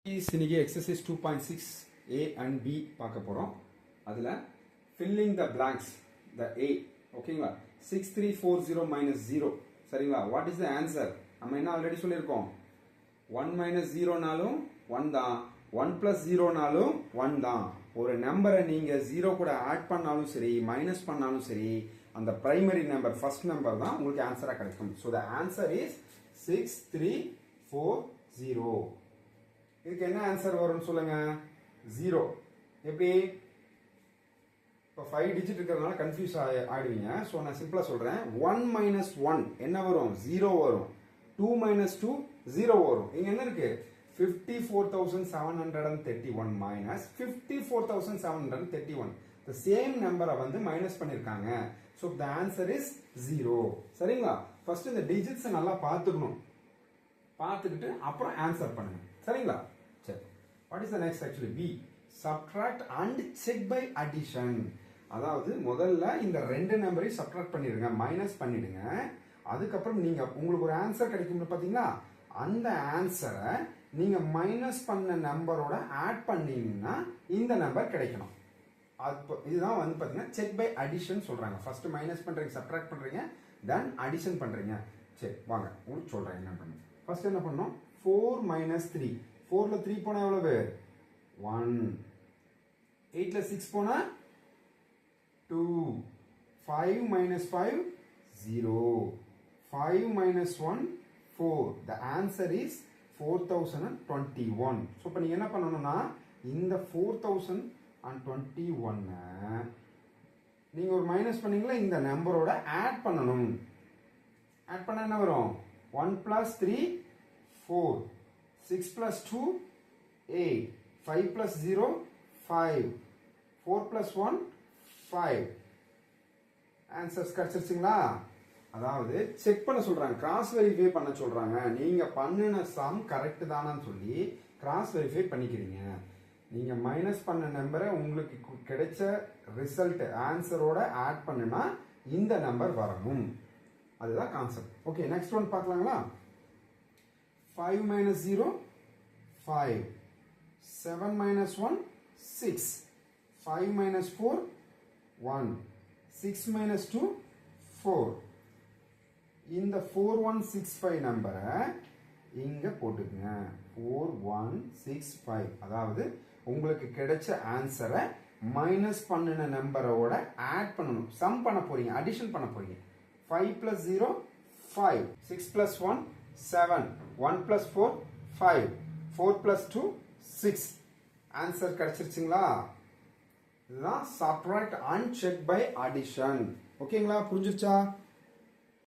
இன்னைக்கு exercise 2.6 A and B பார்க்க போறோம். அதுல filling the blanks, the A, ஓகேங்களா? 6340 minus 0, சரிங்களா? What is the answer? நம்ம என்ன ஆல்ரெடி சொல்லியிருக்கோம், 1 minus 0 நாலும் 1 தான், 1 plus 0 நாலும் 1 தான். ஒரு நம்பரை நீங்க 0 கூட ஆட் பண்ணாலும் சரி மைனஸ் பண்ணாலும் சரி, அந்த பிரைமரி நம்பர் ஃபர்ஸ்ட் நம்பர் தான் உங்களுக்கு ஆன்சரா கிடைக்கும். So the answer is 6340. இதுக்கு என்ன ஆன்சர் வரும்னு சொல்லுங்க, 0. எப்படி? இப்போ 5 டிஜிட் இருக்கிறதுனால கன்ஃபியூஸ் ஆயிடுவீங்க. ஸோ நான் சிம்பிளா சொல்றேன், 1 minus 1 என்ன வரும்? 0 வரும். 2 minus 2 0 வரும். இங்க என்ன இருக்கு? 54,731 minus 54,731. the same நம்பரை வந்து மைனஸ் பண்ணிருக்காங்க. So the answer is 0. சரிங்களா? ஃபர்ஸ்ட் இந்த டிஜிட்ஸ் நல்லா பார்த்துக்கணும், பார்த்துக்கிட்டு அப்புறம் ஆன்சர் பண்ணுங்க. சரிங்களா? சரி. What is the next? Actually B, subtract and check by addition. அதாவது முதல்ல இந்த ரெண்டு நம்பரையும் சப்ட்ராக்ட் பண்ணிடுங்க, மைனஸ் பண்ணிடுங்க. அதுக்கப்புறம் நீங்க உங்களுக்கு ஒரு ஆன்சர் கிடைக்கும் பாத்தீங்களா, அந்த ஆன்சரை நீங்க மைனஸ் பண்ண நம்பரோட ஆட் பண்ணீங்கன்னா இந்த நம்பர் கிடைக்கணும். இதுதான் வந்து பாத்தீங்கன்னா செக் பை அடிஷன் சொல்றாங்க. ஃபர்ஸ்ட் மைனஸ் பண்றீங்க, சப்ட்ராக்ட் பண்றீங்க, தென் அடிஷன் பண்றீங்க. சரி வாங்க உங்களுக்கு சொல்றேன் என்ன பண்ணணும். ஃபர்ஸ்ட் என்ன பண்ணணும், 4 minus 3. 4ல 3 போனா எவ்வளவு? 1. 8ல 6 போனா 2. 5 minus 5 0. 5 minus 1 4. The answer is 4021. So இப்போ நீங்க என்ன பண்ணணும்னா, இந்த 4021 நீங்க ஒரு மைனஸ் பண்ணீங்களா, இந்த நம்பரோட ஆட் பண்ணணும். ஆட் பண்ண என்ன வரும்? 1 plus 3 4, 6 plus 2 8, 5 plus 0 5, 4 plus 1 5. Answers கிடைச்சிருச்சுங்களா? அதாவது செக் பண்ண சொல்றாங்க, கிராஸ் வெரிஃபை பண்ண சொல்றாங்க. நீங்க பண்ணின சம் கரெக்ட் தானான்னு சொல்லி கிராஸ் வெரிஃபை பண்ணிக்கிறீங்க. நீங்க மைனஸ் பண்ண நம்பரை உங்களுக்கு கிடைச்ச ரிசல்ட் ஆன்சரோட ஆட் பண்ணுனா இந்த நம்பர் வரணும். அதுதான் கான்செப்ட். ஓகே, நெக்ஸ்ட் ஒன் பார்க்கலாங்களா? 5 minus 0 5, 7 minus 1 6, 5 minus 4 1, 6 minus 2 4. இந்த 4165 நம்பரை இங்க போட்டுக்குங்க. 4165. அதாவது உங்களுக்கு கிடைச்ச ஆன்சரை மைனஸ் பண்ணின நம்பரோட ஆட் பண்ணணும், சம் பண்ண போறீங்க, அடிஷன் பண்ண போறீங்க. 5 plus 0 5, 6 plus 1 7, 1 plus 4 5, 4 plus 2 6. Answer கிடைச்சிருச்சுங்களா? இதுதான் subtract and check by addition. ஓகேங்களா? புரிஞ்சிருச்சா?